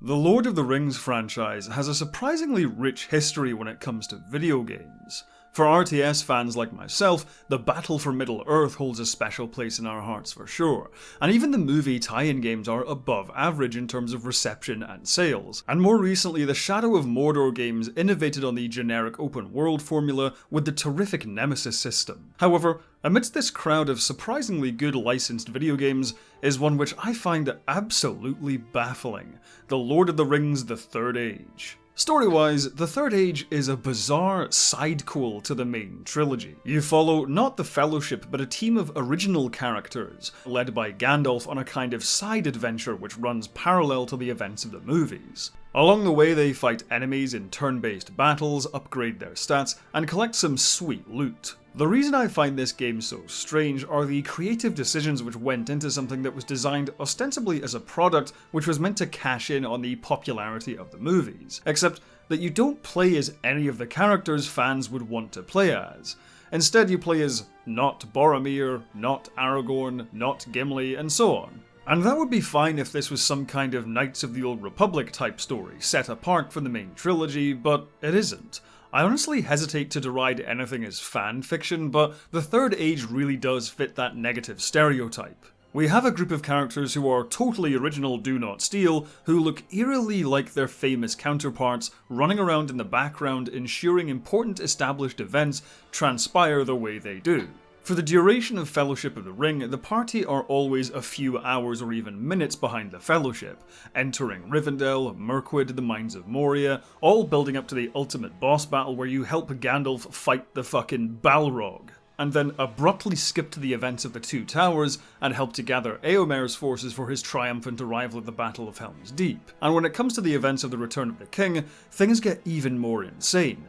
The Lord of the Rings franchise has a surprisingly rich history when it comes to video games. For RTS fans like myself, the Battle for Middle-earth holds a special place in our hearts for sure, and even the movie tie-in games are above average in terms of reception and sales. And more recently, the Shadow of Mordor games innovated on the generic open world formula with the terrific Nemesis system. However, amidst this crowd of surprisingly good licensed video games is one which I find absolutely baffling: The Lord of the Rings: The Third Age. Story-wise, The Third Age is a bizarre sidequel to the main trilogy. You follow not the Fellowship, but a team of original characters, led by Gandalf on a kind of side adventure which runs parallel to the events of the movies. Along the way, they fight enemies in turn-based battles, upgrade their stats, and collect some sweet loot. The reason I find this game so strange are the creative decisions which went into something that was designed ostensibly as a product which was meant to cash in on the popularity of the movies, except that you don't play as any of the characters fans would want to play as. Instead, you play as not Boromir, not Aragorn, not Gimli, and so on. And that would be fine if this was some kind of Knights of the Old Republic type story, set apart from the main trilogy, but it isn't. I honestly hesitate to deride anything as fan fiction, but The Third Age really does fit that negative stereotype. We have a group of characters who are totally original Do Not Steal, who look eerily like their famous counterparts, running around in the background ensuring important established events transpire the way they do. For the duration of Fellowship of the Ring, the party are always a few hours or even minutes behind the Fellowship, entering Rivendell, Mirkwood, the Mines of Moria, all building up to the ultimate boss battle where you help Gandalf fight the fucking Balrog, and then abruptly skip to the events of the Two Towers and help to gather Eomer's forces for his triumphant arrival at the Battle of Helm's Deep. And when it comes to the events of the Return of the King, things get even more insane.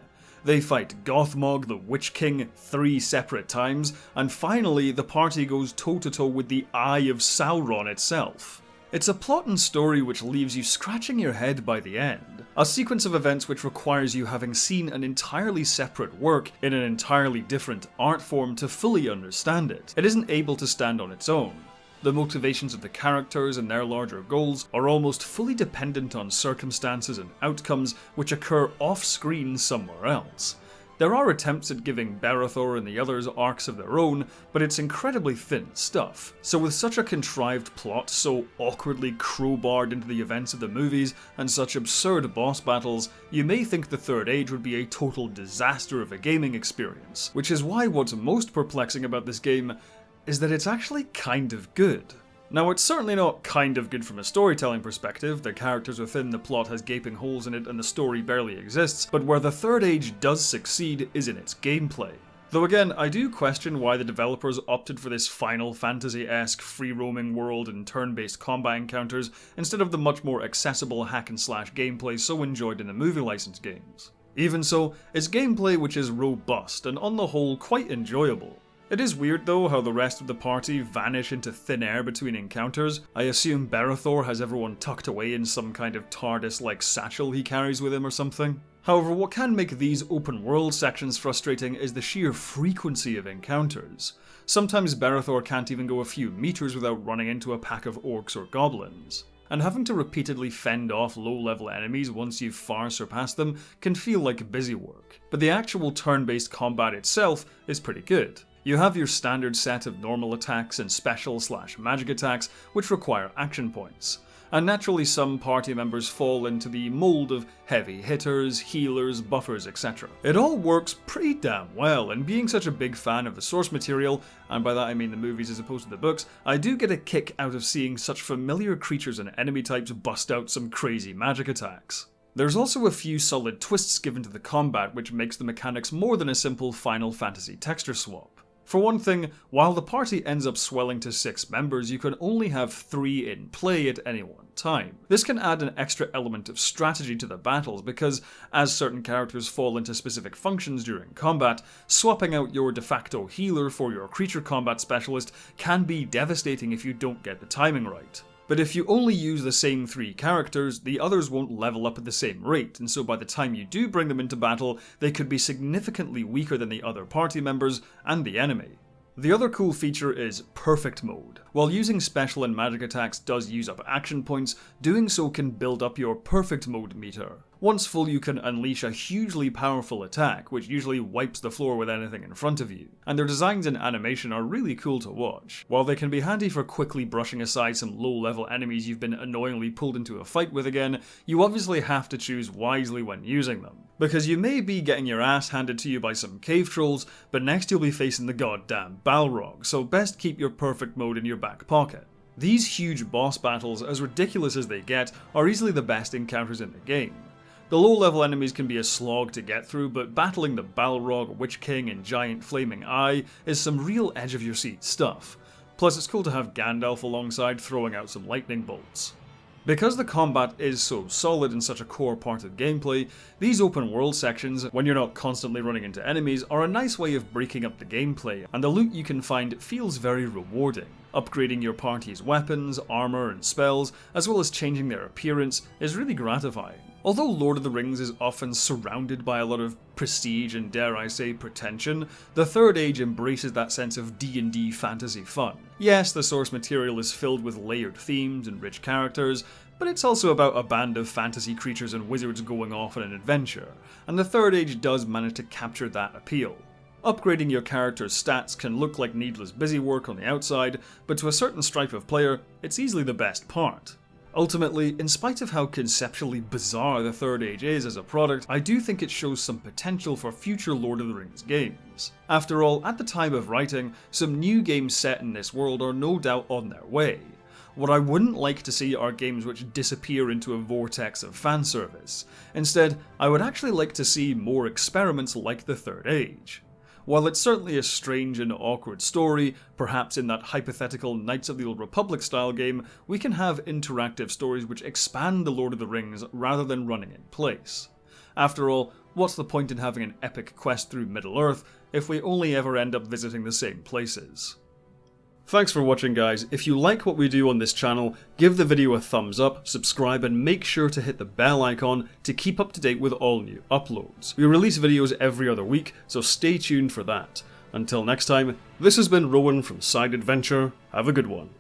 They fight Gothmog, the Witch King, 3 separate times, and finally the party goes toe-to-toe with the Eye of Sauron itself. It's a plot and story which leaves you scratching your head by the end. A sequence of events which requires you having seen an entirely separate work in an entirely different art form to fully understand it. It isn't able to stand on its own. The motivations of the characters and their larger goals are almost fully dependent on circumstances and outcomes which occur off-screen somewhere else. There are attempts at giving Berethor and the others arcs of their own, but it's incredibly thin stuff. So with such a contrived plot so awkwardly crowbarred into the events of the movies and such absurd boss battles, you may think The Third Age would be a total disaster of a gaming experience, which is why what's most perplexing about this game is that it's actually kind of good. Now, it's certainly not kind of good from a storytelling perspective. The characters are thin, the plot has gaping holes in it, and the story barely exists, but where The Third Age does succeed is in its gameplay. Though again, I do question why the developers opted for this Final Fantasy-esque free-roaming world and turn-based combat encounters instead of the much more accessible hack-and-slash gameplay so enjoyed in the movie license games. Even so, it's gameplay which is robust and on the whole quite enjoyable. It is weird though how the rest of the party vanish into thin air between encounters. I assume Berethor has everyone tucked away in some kind of TARDIS-like satchel he carries with him or something. However, what can make these open world sections frustrating is the sheer frequency of encounters. Sometimes Berethor can't even go a few meters without running into a pack of orcs or goblins. And having to repeatedly fend off low-level enemies once you've far surpassed them can feel like busy work. But the actual turn-based combat itself is pretty good. You have your standard set of normal attacks and special/magic attacks which require action points. And naturally some party members fall into the mold of heavy hitters, healers, buffers, etc. It all works pretty damn well, and being such a big fan of the source material, and by that I mean the movies as opposed to the books, I do get a kick out of seeing such familiar creatures and enemy types bust out some crazy magic attacks. There's also a few solid twists given to the combat which makes the mechanics more than a simple Final Fantasy texture swap. For one thing, while the party ends up swelling to 6 members, you can only have 3 in play at any one time. This can add an extra element of strategy to the battles because, as certain characters fall into specific functions during combat, swapping out your de facto healer for your creature combat specialist can be devastating if you don't get the timing right. But if you only use the same 3 characters, the others won't level up at the same rate, and so by the time you do bring them into battle, they could be significantly weaker than the other party members and the enemy. The other cool feature is Perfect Mode. While using special and magic attacks does use up action points, doing so can build up your Perfect Mode meter. Once full, you can unleash a hugely powerful attack, which usually wipes the floor with anything in front of you, and their designs and animation are really cool to watch. While they can be handy for quickly brushing aside some low-level enemies you've been annoyingly pulled into a fight with again, you obviously have to choose wisely when using them. Because you may be getting your ass handed to you by some cave trolls, but next you'll be facing the goddamn Balrog, so best keep your Perfect Mode in your back pocket. These huge boss battles, as ridiculous as they get, are easily the best encounters in the game. The low-level enemies can be a slog to get through, but battling the Balrog, Witch King, and Giant Flaming Eye is some real edge-of-your-seat stuff. Plus, it's cool to have Gandalf alongside throwing out some lightning bolts. Because the combat is so solid and such a core part of gameplay, these open world sections, when you're not constantly running into enemies, are a nice way of breaking up the gameplay, and the loot you can find feels very rewarding. Upgrading your party's weapons, armor, and spells, as well as changing their appearance, is really gratifying. Although Lord of the Rings is often surrounded by a lot of prestige and, dare I say, pretension, the Third Age embraces that sense of D&D fantasy fun. Yes, the source material is filled with layered themes and rich characters, but it's also about a band of fantasy creatures and wizards going off on an adventure, and the Third Age does manage to capture that appeal. Upgrading your character's stats can look like needless busywork on the outside, but to a certain stripe of player, it's easily the best part. Ultimately, in spite of how conceptually bizarre the Third Age is as a product, I do think it shows some potential for future Lord of the Rings games. After all, at the time of writing, some new games set in this world are no doubt on their way. What I wouldn't like to see are games which disappear into a vortex of fanservice. Instead, I would actually like to see more experiments like the Third Age. While it's certainly a strange and awkward story, perhaps in that hypothetical Knights of the Old Republic style game, we can have interactive stories which expand the Lord of the Rings rather than running in place. After all, what's the point in having an epic quest through Middle-earth if we only ever end up visiting the same places? Thanks for watching, guys. If you like what we do on this channel, give the video a thumbs up, subscribe, and make sure to hit the bell icon to keep up to date with all new uploads. We release videos every other week, so stay tuned for that. Until next time, this has been Rowan from Side Adventure. Have a good one.